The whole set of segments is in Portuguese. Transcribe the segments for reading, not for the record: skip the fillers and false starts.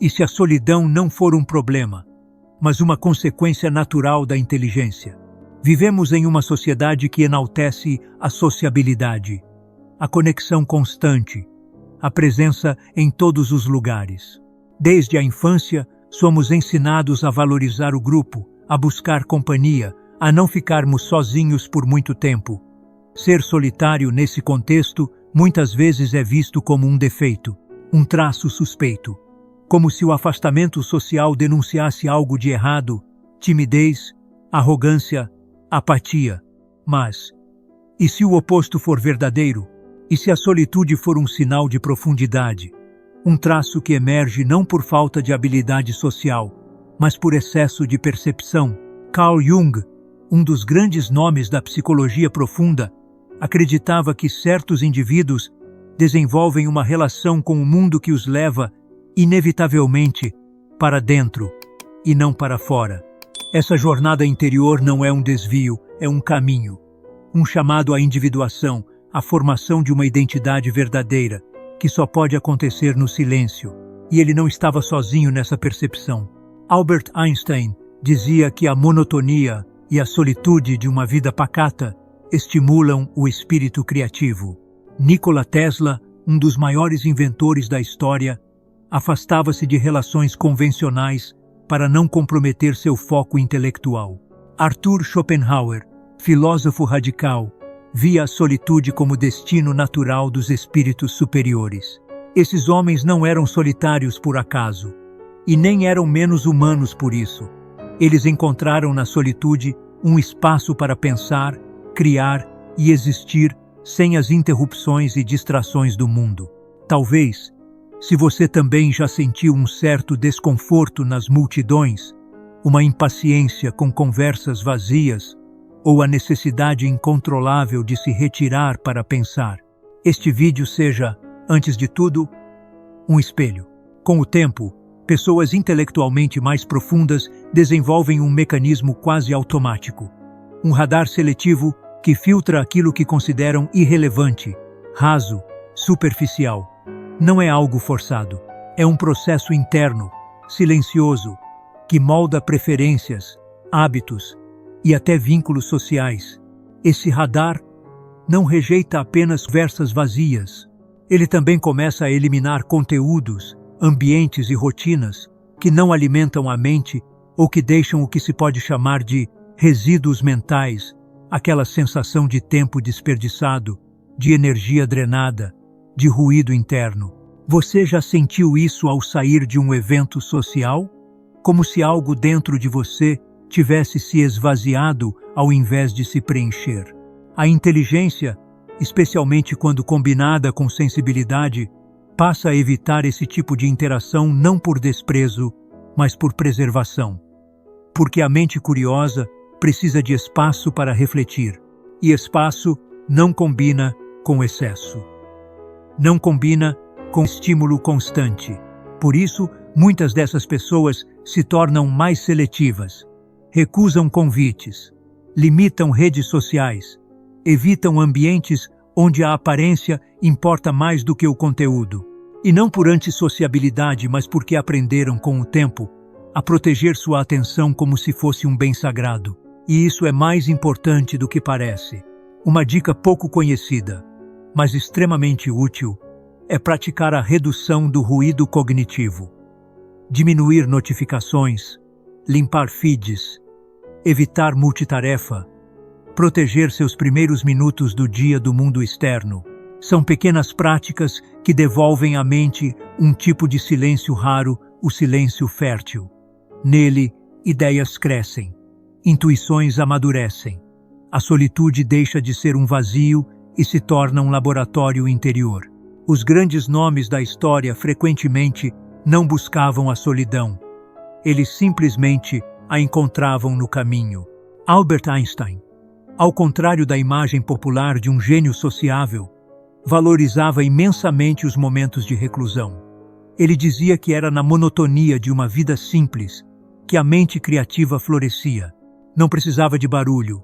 E se a solidão não for um problema, mas uma consequência natural da inteligência? Vivemos em uma sociedade que enaltece a sociabilidade, a conexão constante, a presença em todos os lugares. Desde a infância, somos ensinados a valorizar o grupo, a buscar companhia, a não ficarmos sozinhos por muito tempo. Ser solitário nesse contexto muitas vezes é visto como um defeito, um traço suspeito, como se o afastamento social denunciasse algo de errado, timidez, arrogância, apatia. Mas, e se o oposto for verdadeiro? E se a solitude for um sinal de profundidade? Um traço que emerge não por falta de habilidade social, mas por excesso de percepção. Carl Jung, um dos grandes nomes da psicologia profunda, acreditava que certos indivíduos desenvolvem uma relação com o mundo que os leva, inevitavelmente, para dentro e não para fora. Essa jornada interior não é um desvio, é um caminho, um chamado à individuação, à formação de uma identidade verdadeira, que só pode acontecer no silêncio. E ele não estava sozinho nessa percepção. Albert Einstein dizia que a monotonia e a solitude de uma vida pacata estimulam o espírito criativo. Nikola Tesla, um dos maiores inventores da história, afastava-se de relações convencionais para não comprometer seu foco intelectual. Arthur Schopenhauer, filósofo radical, via a solitude como destino natural dos espíritos superiores. Esses homens não eram solitários por acaso, e nem eram menos humanos por isso. Eles encontraram na solitude um espaço para pensar, criar e existir sem as interrupções e distrações do mundo. Talvez, se você também já sentiu um certo desconforto nas multidões, uma impaciência com conversas vazias ou a necessidade incontrolável de se retirar para pensar, este vídeo seja, antes de tudo, um espelho. Com o tempo, pessoas intelectualmente mais profundas desenvolvem um mecanismo quase automático, um radar seletivo que filtra aquilo que consideram irrelevante, raso, superficial. Não é algo forçado, é um processo interno, silencioso, que molda preferências, hábitos e até vínculos sociais. Esse radar não rejeita apenas conversas vazias. Ele também começa a eliminar conteúdos, ambientes e rotinas que não alimentam a mente ou que deixam o que se pode chamar de resíduos mentais, aquela sensação de tempo desperdiçado, de energia drenada, de ruído interno. Você já sentiu isso ao sair de um evento social? Como se algo dentro de você tivesse se esvaziado ao invés de se preencher. A inteligência, especialmente quando combinada com sensibilidade, passa a evitar esse tipo de interação não por desprezo, mas por preservação. Porque a mente curiosa precisa de espaço para refletir, e espaço não combina com excesso. Não combina com estímulo constante. Por isso, muitas dessas pessoas se tornam mais seletivas, recusam convites, limitam redes sociais, evitam ambientes onde a aparência importa mais do que o conteúdo. E não por antissociabilidade, mas porque aprenderam com o tempo a proteger sua atenção como se fosse um bem sagrado. E isso é mais importante do que parece. Uma dica pouco conhecida, mas extremamente útil, é praticar a redução do ruído cognitivo. Diminuir notificações, limpar feeds, evitar multitarefa, proteger seus primeiros minutos do dia do mundo externo. São pequenas práticas que devolvem à mente um tipo de silêncio raro, o silêncio fértil. Nele, ideias crescem, intuições amadurecem. A solitude deixa de ser um vazio e se torna um laboratório interior. Os grandes nomes da história frequentemente não buscavam a solidão. Eles simplesmente a encontravam no caminho. Albert Einstein, ao contrário da imagem popular de um gênio sociável, valorizava imensamente os momentos de reclusão. Ele dizia que era na monotonia de uma vida simples que a mente criativa florescia. Não precisava de barulho,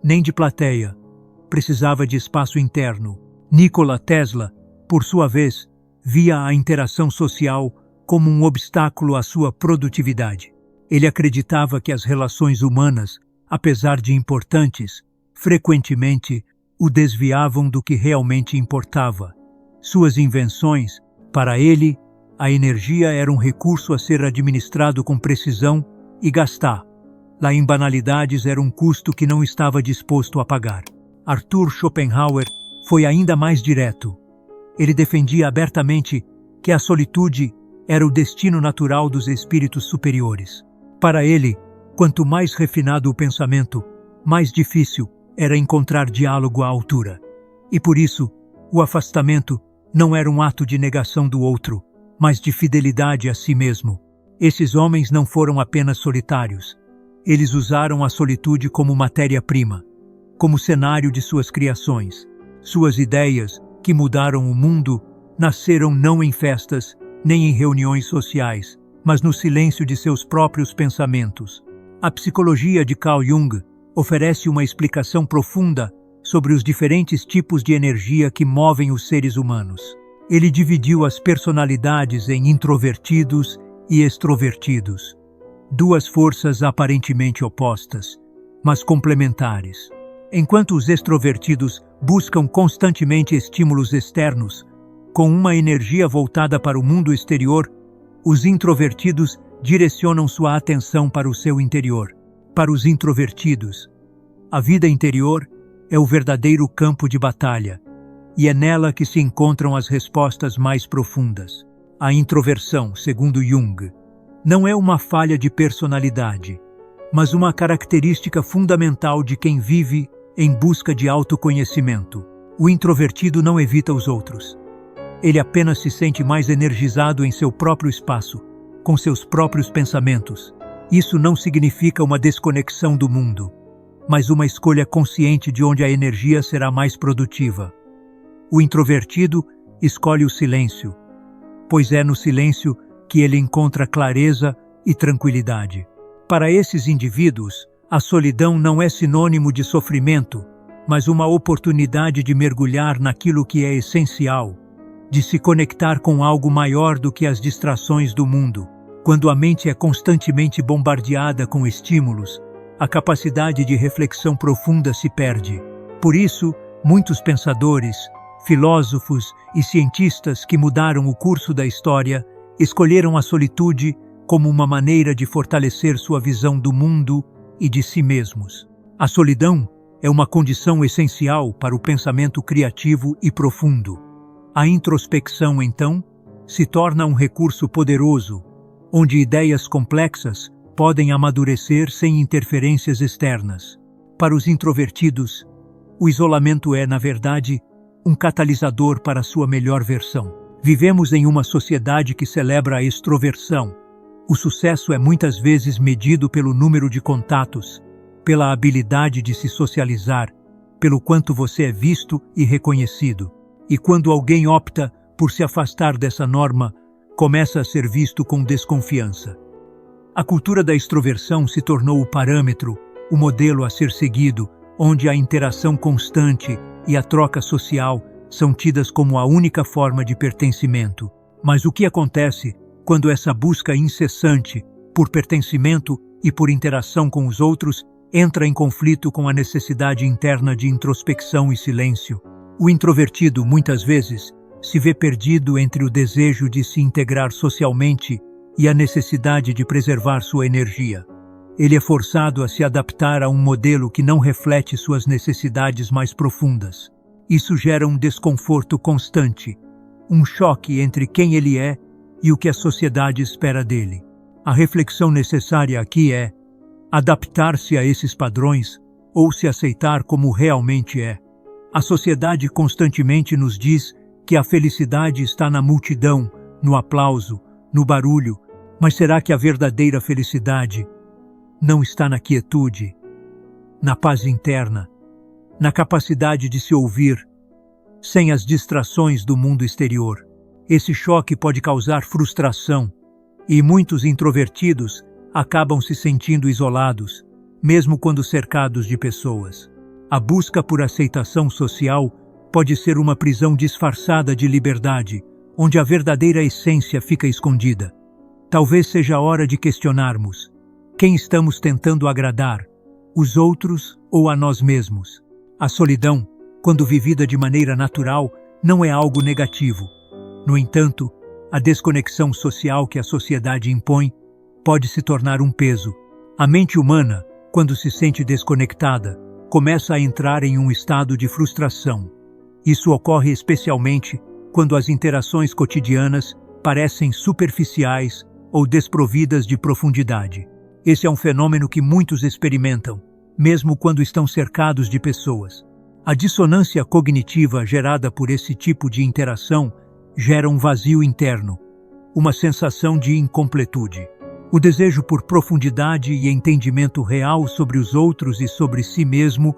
nem de plateia. Precisava de espaço interno. Nikola Tesla, por sua vez, via a interação social como um obstáculo à sua produtividade. Ele acreditava que as relações humanas, apesar de importantes, frequentemente o desviavam do que realmente importava. Suas invenções, para ele, a energia era um recurso a ser administrado com precisão e gastar. Lá em banalidades era um custo que não estava disposto a pagar. Arthur Schopenhauer foi ainda mais direto. Ele defendia abertamente que a solitude era o destino natural dos espíritos superiores. Para ele, quanto mais refinado o pensamento, mais difícil era encontrar diálogo à altura. E por isso, o afastamento não era um ato de negação do outro, mas de fidelidade a si mesmo. Esses homens não foram apenas solitários. Eles usaram a solitude como matéria-prima, como cenário de suas criações. Suas ideias, que mudaram o mundo, nasceram não em festas, nem em reuniões sociais, mas no silêncio de seus próprios pensamentos. A psicologia de Carl Jung oferece uma explicação profunda sobre os diferentes tipos de energia que movem os seres humanos. Ele dividiu as personalidades em introvertidos e extrovertidos, duas forças aparentemente opostas, mas complementares. Enquanto os extrovertidos buscam constantemente estímulos externos, com uma energia voltada para o mundo exterior, os introvertidos direcionam sua atenção para o seu interior. Para os introvertidos, a vida interior é o verdadeiro campo de batalha, e é nela que se encontram as respostas mais profundas. A introversão, segundo Jung, não é uma falha de personalidade, mas uma característica fundamental de quem vive em busca de autoconhecimento. O introvertido não evita os outros. Ele apenas se sente mais energizado em seu próprio espaço, com seus próprios pensamentos. Isso não significa uma desconexão do mundo, mas uma escolha consciente de onde a energia será mais produtiva. O introvertido escolhe o silêncio, pois é no silêncio que ele encontra clareza e tranquilidade. Para esses indivíduos, a solidão não é sinônimo de sofrimento, mas uma oportunidade de mergulhar naquilo que é essencial, de se conectar com algo maior do que as distrações do mundo. Quando a mente é constantemente bombardeada com estímulos, a capacidade de reflexão profunda se perde. Por isso, muitos pensadores, filósofos e cientistas que mudaram o curso da história escolheram a solitude como uma maneira de fortalecer sua visão do mundo e de si mesmos. A solidão é uma condição essencial para o pensamento criativo e profundo. A introspecção, então, se torna um recurso poderoso, onde ideias complexas podem amadurecer sem interferências externas. Para os introvertidos, o isolamento é, na verdade, um catalisador para sua melhor versão. Vivemos em uma sociedade que celebra a extroversão. O sucesso é muitas vezes medido pelo número de contatos, pela habilidade de se socializar, pelo quanto você é visto e reconhecido. E quando alguém opta por se afastar dessa norma, começa a ser visto com desconfiança. A cultura da extroversão se tornou o parâmetro, o modelo a ser seguido, onde a interação constante e a troca social são tidas como a única forma de pertencimento. Mas o que acontece quando essa busca incessante por pertencimento e por interação com os outros entra em conflito com a necessidade interna de introspecção e silêncio? O introvertido, muitas vezes, se vê perdido entre o desejo de se integrar socialmente e a necessidade de preservar sua energia. Ele é forçado a se adaptar a um modelo que não reflete suas necessidades mais profundas. Isso gera um desconforto constante, um choque entre quem ele é e o que a sociedade espera dele. A reflexão necessária aqui é adaptar-se a esses padrões ou se aceitar como realmente é. A sociedade constantemente nos diz que a felicidade está na multidão, no aplauso, no barulho, mas será que a verdadeira felicidade não está na quietude, na paz interna, na capacidade de se ouvir, sem as distrações do mundo exterior? Esse choque pode causar frustração, e muitos introvertidos acabam se sentindo isolados, mesmo quando cercados de pessoas. A busca por aceitação social pode ser uma prisão disfarçada de liberdade, onde a verdadeira essência fica escondida. Talvez seja a hora de questionarmos quem estamos tentando agradar, os outros ou a nós mesmos. A solidão, quando vivida de maneira natural, não é algo negativo. No entanto, a desconexão social que a sociedade impõe pode se tornar um peso. A mente humana, quando se sente desconectada, começa a entrar em um estado de frustração. Isso ocorre especialmente quando as interações cotidianas parecem superficiais ou desprovidas de profundidade. Esse é um fenômeno que muitos experimentam, mesmo quando estão cercados de pessoas. A dissonância cognitiva gerada por esse tipo de interação gera um vazio interno, uma sensação de incompletude. O desejo por profundidade e entendimento real sobre os outros e sobre si mesmo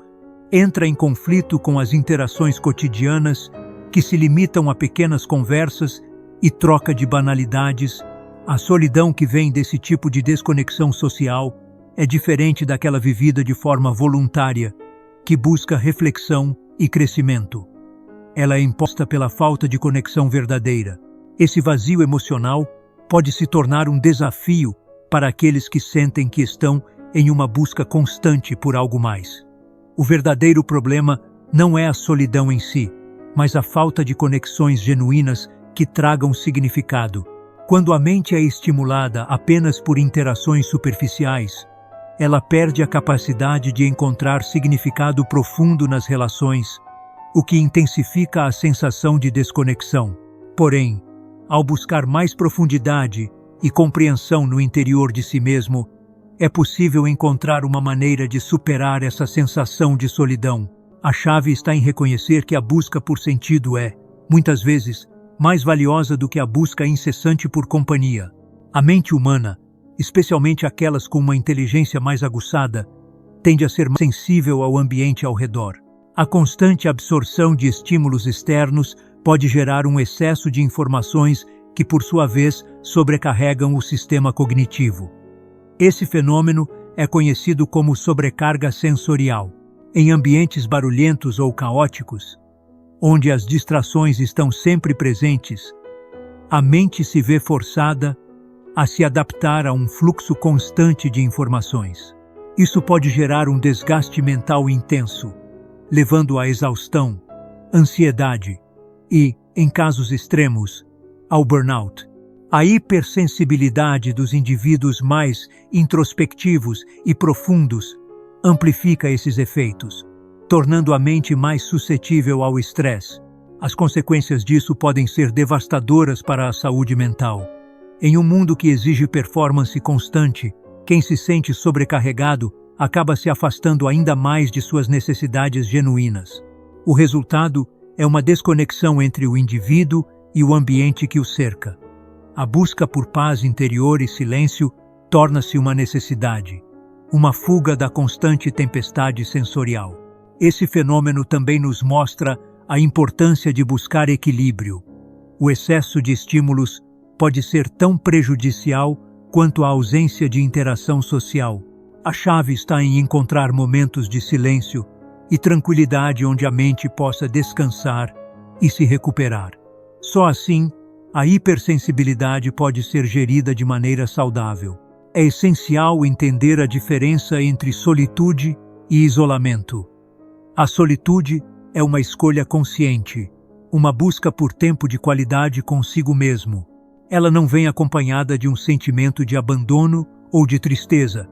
entra em conflito com as interações cotidianas que se limitam a pequenas conversas e troca de banalidades. A solidão que vem desse tipo de desconexão social é diferente daquela vivida de forma voluntária, que busca reflexão e crescimento. Ela é imposta pela falta de conexão verdadeira. Esse vazio emocional pode se tornar um desafio para aqueles que sentem que estão em uma busca constante por algo mais. O verdadeiro problema não é a solidão em si, mas a falta de conexões genuínas que tragam significado. Quando a mente é estimulada apenas por interações superficiais, ela perde a capacidade de encontrar significado profundo nas relações, o que intensifica a sensação de desconexão. Porém, ao buscar mais profundidade e compreensão no interior de si mesmo, é possível encontrar uma maneira de superar essa sensação de solidão. A chave está em reconhecer que a busca por sentido é, muitas vezes, mais valiosa do que a busca incessante por companhia. A mente humana, especialmente aquelas com uma inteligência mais aguçada, tende a ser mais sensível ao ambiente ao redor. A constante absorção de estímulos externos pode gerar um excesso de informações que, por sua vez, sobrecarregam o sistema cognitivo. Esse fenômeno é conhecido como sobrecarga sensorial. Em ambientes barulhentos ou caóticos, onde as distrações estão sempre presentes, a mente se vê forçada a se adaptar a um fluxo constante de informações. Isso pode gerar um desgaste mental intenso, levando à exaustão, ansiedade e, em casos extremos, ao burnout. A hipersensibilidade dos indivíduos mais introspectivos e profundos amplifica esses efeitos, tornando a mente mais suscetível ao estresse. As consequências disso podem ser devastadoras para a saúde mental. Em um mundo que exige performance constante, quem se sente sobrecarregado acaba se afastando ainda mais de suas necessidades genuínas. O resultado é uma desconexão entre o indivíduo e o ambiente que o cerca. A busca por paz interior e silêncio torna-se uma necessidade, uma fuga da constante tempestade sensorial. Esse fenômeno também nos mostra a importância de buscar equilíbrio. O excesso de estímulos pode ser tão prejudicial quanto a ausência de interação social. A chave está em encontrar momentos de silêncio e tranquilidade onde a mente possa descansar e se recuperar. Só assim, a hipersensibilidade pode ser gerida de maneira saudável. É essencial entender a diferença entre solitude e isolamento. A solitude é uma escolha consciente, uma busca por tempo de qualidade consigo mesmo. Ela não vem acompanhada de um sentimento de abandono ou de tristeza,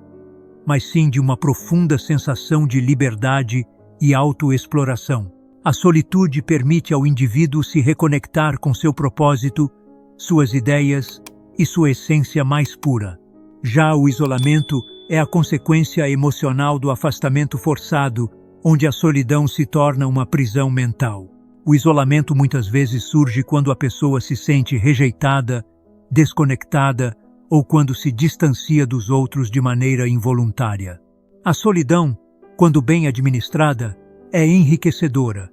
mas sim de uma profunda sensação de liberdade e autoexploração. A solitude permite ao indivíduo se reconectar com seu propósito, suas ideias e sua essência mais pura. Já o isolamento é a consequência emocional do afastamento forçado, onde a solidão se torna uma prisão mental. O isolamento muitas vezes surge quando a pessoa se sente rejeitada, desconectada ou quando se distancia dos outros de maneira involuntária. A solidão, quando bem administrada, é enriquecedora,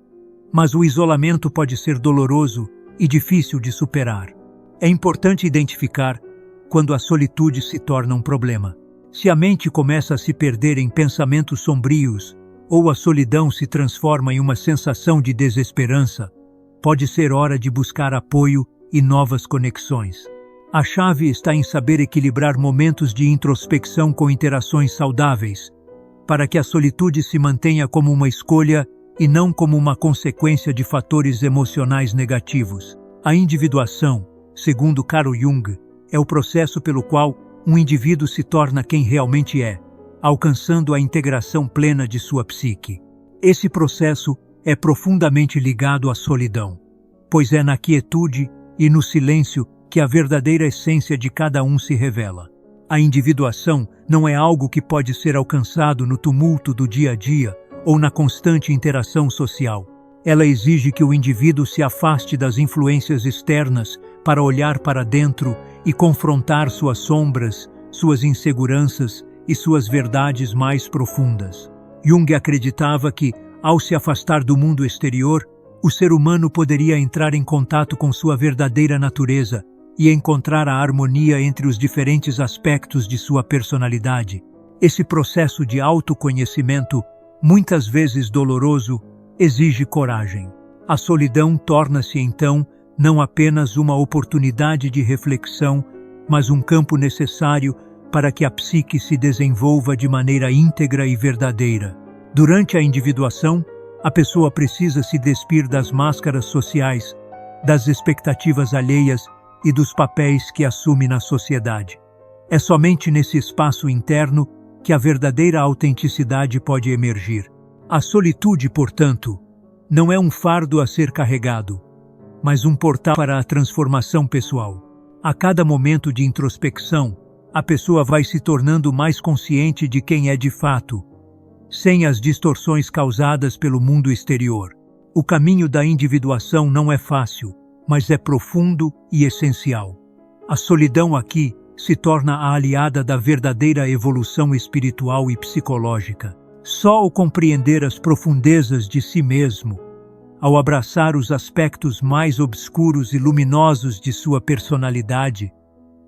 mas o isolamento pode ser doloroso e difícil de superar. É importante identificar quando a solitude se torna um problema. Se a mente começa a se perder em pensamentos sombrios ou a solidão se transforma em uma sensação de desesperança, pode ser hora de buscar apoio e novas conexões. A chave está em saber equilibrar momentos de introspecção com interações saudáveis, para que a solitude se mantenha como uma escolha e não como uma consequência de fatores emocionais negativos. A individuação, segundo Carl Jung, é o processo pelo qual um indivíduo se torna quem realmente é, alcançando a integração plena de sua psique. Esse processo é profundamente ligado à solidão, pois é na quietude e no silêncio que a verdadeira essência de cada um se revela. A individuação não é algo que pode ser alcançado no tumulto do dia a dia ou na constante interação social. Ela exige que o indivíduo se afaste das influências externas para olhar para dentro e confrontar suas sombras, suas inseguranças e suas verdades mais profundas. Jung acreditava que, ao se afastar do mundo exterior, o ser humano poderia entrar em contato com sua verdadeira natureza e encontrar a harmonia entre os diferentes aspectos de sua personalidade. Esse processo de autoconhecimento, muitas vezes doloroso, exige coragem. A solidão torna-se, então, não apenas uma oportunidade de reflexão, mas um campo necessário para que a psique se desenvolva de maneira íntegra e verdadeira. Durante a individuação, a pessoa precisa se despir das máscaras sociais, das expectativas alheias e dos papéis que assume na sociedade. É somente nesse espaço interno que a verdadeira autenticidade pode emergir. A solitude, portanto, não é um fardo a ser carregado, mas um portal para a transformação pessoal. A cada momento de introspecção, a pessoa vai se tornando mais consciente de quem é de fato, sem as distorções causadas pelo mundo exterior. O caminho da individuação não é fácil, mas é profundo e essencial. A solidão aqui se torna a aliada da verdadeira evolução espiritual e psicológica. Só ao compreender as profundezas de si mesmo, ao abraçar os aspectos mais obscuros e luminosos de sua personalidade,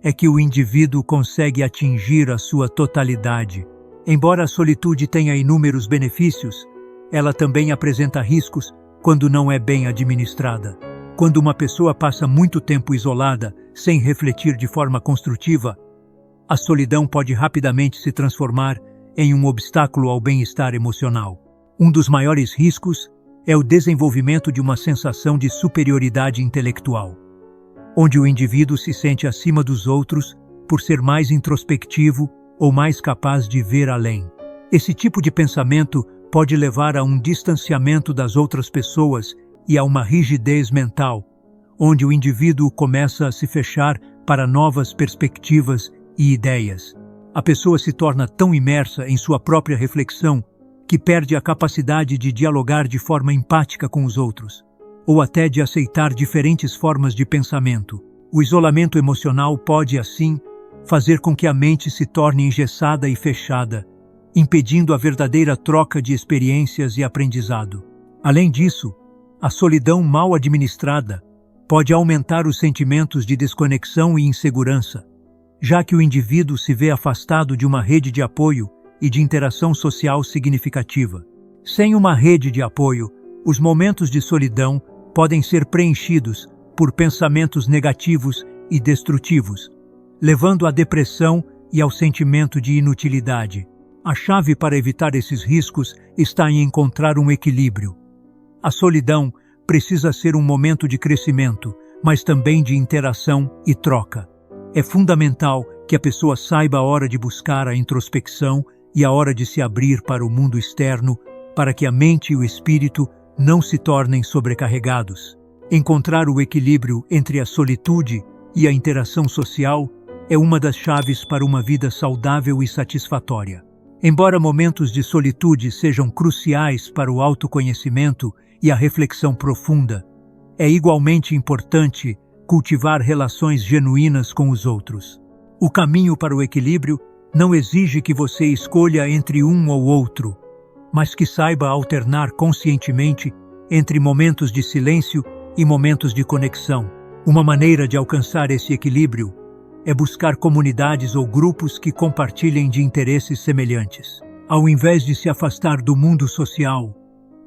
é que o indivíduo consegue atingir a sua totalidade. Embora a solitude tenha inúmeros benefícios, ela também apresenta riscos quando não é bem administrada. Quando uma pessoa passa muito tempo isolada, sem refletir de forma construtiva, a solidão pode rapidamente se transformar em um obstáculo ao bem-estar emocional. Um dos maiores riscos é o desenvolvimento de uma sensação de superioridade intelectual, onde o indivíduo se sente acima dos outros por ser mais introspectivo ou mais capaz de ver além. Esse tipo de pensamento pode levar a um distanciamento das outras pessoas e a uma rigidez mental, onde o indivíduo começa a se fechar para novas perspectivas e ideias. A pessoa se torna tão imersa em sua própria reflexão que perde a capacidade de dialogar de forma empática com os outros, ou até de aceitar diferentes formas de pensamento. O isolamento emocional pode, assim, fazer com que a mente se torne engessada e fechada, impedindo a verdadeira troca de experiências e aprendizado. Além disso, a solidão mal administrada pode aumentar os sentimentos de desconexão e insegurança, já que o indivíduo se vê afastado de uma rede de apoio e de interação social significativa. Sem uma rede de apoio, os momentos de solidão podem ser preenchidos por pensamentos negativos e destrutivos, levando à depressão e ao sentimento de inutilidade. A chave para evitar esses riscos está em encontrar um equilíbrio. A solidão precisa ser um momento de crescimento, mas também de interação e troca. É fundamental que a pessoa saiba a hora de buscar a introspecção e a hora de se abrir para o mundo externo, para que a mente e o espírito não se tornem sobrecarregados. Encontrar o equilíbrio entre a solitude e a interação social é uma das chaves para uma vida saudável e satisfatória. Embora momentos de solitude sejam cruciais para o autoconhecimento e a reflexão profunda, é igualmente importante cultivar relações genuínas com os outros. O caminho para o equilíbrio não exige que você escolha entre um ou outro, mas que saiba alternar conscientemente entre momentos de silêncio e momentos de conexão. Uma maneira de alcançar esse equilíbrio é buscar comunidades ou grupos que compartilhem de interesses semelhantes. Ao invés de se afastar do mundo social,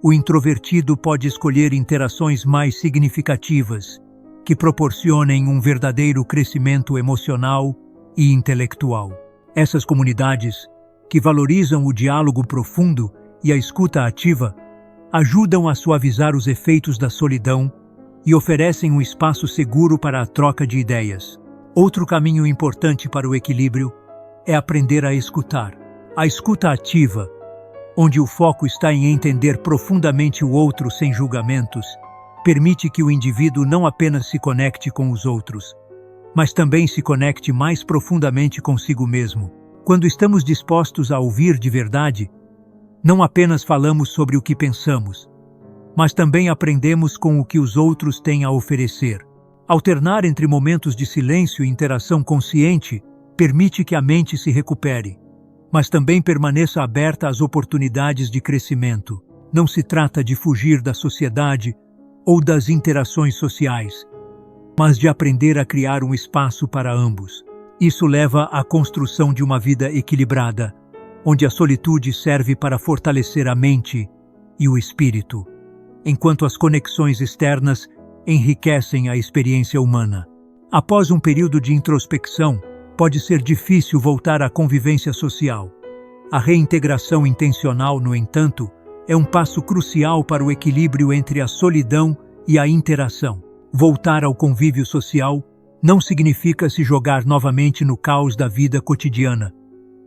o introvertido pode escolher interações mais significativas que proporcionem um verdadeiro crescimento emocional e intelectual. Essas comunidades, que valorizam o diálogo profundo e a escuta ativa, ajudam a suavizar os efeitos da solidão e oferecem um espaço seguro para a troca de ideias. Outro caminho importante para o equilíbrio é aprender a escutar. A escuta ativa, onde o foco está em entender profundamente o outro sem julgamentos, permite que o indivíduo não apenas se conecte com os outros, mas também se conecte mais profundamente consigo mesmo. Quando estamos dispostos a ouvir de verdade, não apenas falamos sobre o que pensamos, mas também aprendemos com o que os outros têm a oferecer. Alternar entre momentos de silêncio e interação consciente permite que a mente se recupere, mas também permaneça aberta às oportunidades de crescimento. Não se trata de fugir da sociedade ou das interações sociais, mas de aprender a criar um espaço para ambos. Isso leva à construção de uma vida equilibrada, onde a solitude serve para fortalecer a mente e o espírito, enquanto as conexões externas enriquecem a experiência humana. Após um período de introspecção, pode ser difícil voltar à convivência social. A reintegração intencional, no entanto, é um passo crucial para o equilíbrio entre a solidão e a interação. Voltar ao convívio social não significa se jogar novamente no caos da vida cotidiana,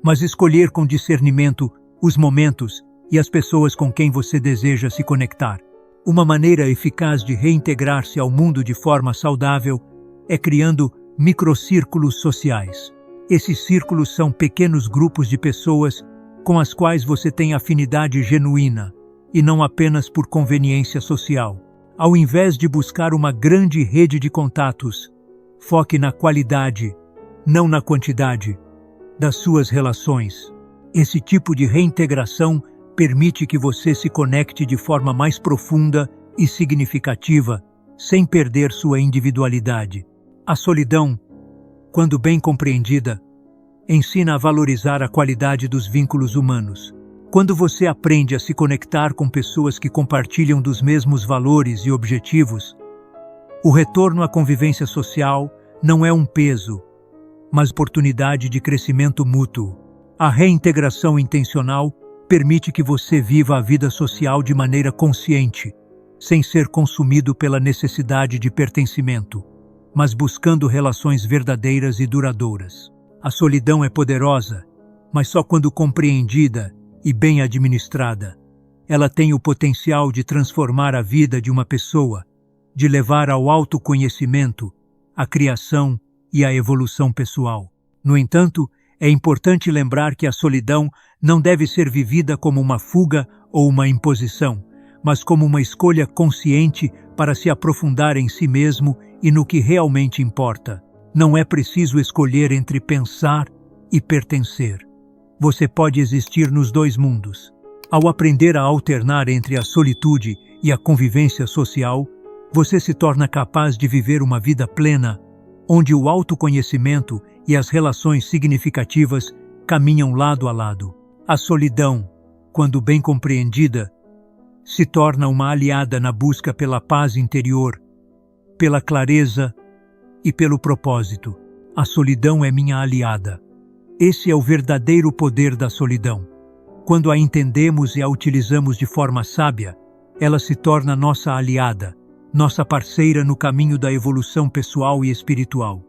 mas escolher com discernimento os momentos e as pessoas com quem você deseja se conectar. Uma maneira eficaz de reintegrar-se ao mundo de forma saudável é criando microcírculos sociais. Esses círculos são pequenos grupos de pessoas com as quais você tem afinidade genuína, e não apenas por conveniência social. Ao invés de buscar uma grande rede de contatos, foque na qualidade, não na quantidade, das suas relações. Esse tipo de reintegração permite que você se conecte de forma mais profunda e significativa, sem perder sua individualidade. A solidão, quando bem compreendida, ensina a valorizar a qualidade dos vínculos humanos. Quando você aprende a se conectar com pessoas que compartilham dos mesmos valores e objetivos, o retorno à convivência social não é um peso, mas oportunidade de crescimento mútuo. A reintegração intencional permite que você viva a vida social de maneira consciente, sem ser consumido pela necessidade de pertencimento, mas buscando relações verdadeiras e duradouras. A solidão é poderosa, mas só quando compreendida e bem administrada. Ela tem o potencial de transformar a vida de uma pessoa, de levar ao autoconhecimento, à criação e à evolução pessoal. No entanto, é importante lembrar que a solidão não deve ser vivida como uma fuga ou uma imposição, mas como uma escolha consciente para se aprofundar em si mesmo e no que realmente importa. Não é preciso escolher entre pensar e pertencer. Você pode existir nos dois mundos. Ao aprender a alternar entre a solitude e a convivência social, você se torna capaz de viver uma vida plena, onde o autoconhecimento e as relações significativas caminham lado a lado. A solidão, quando bem compreendida, se torna uma aliada na busca pela paz interior, pela clareza e pelo propósito. A solidão é minha aliada. Esse é o verdadeiro poder da solidão. Quando a entendemos e a utilizamos de forma sábia, ela se torna nossa aliada, nossa parceira no caminho da evolução pessoal e espiritual.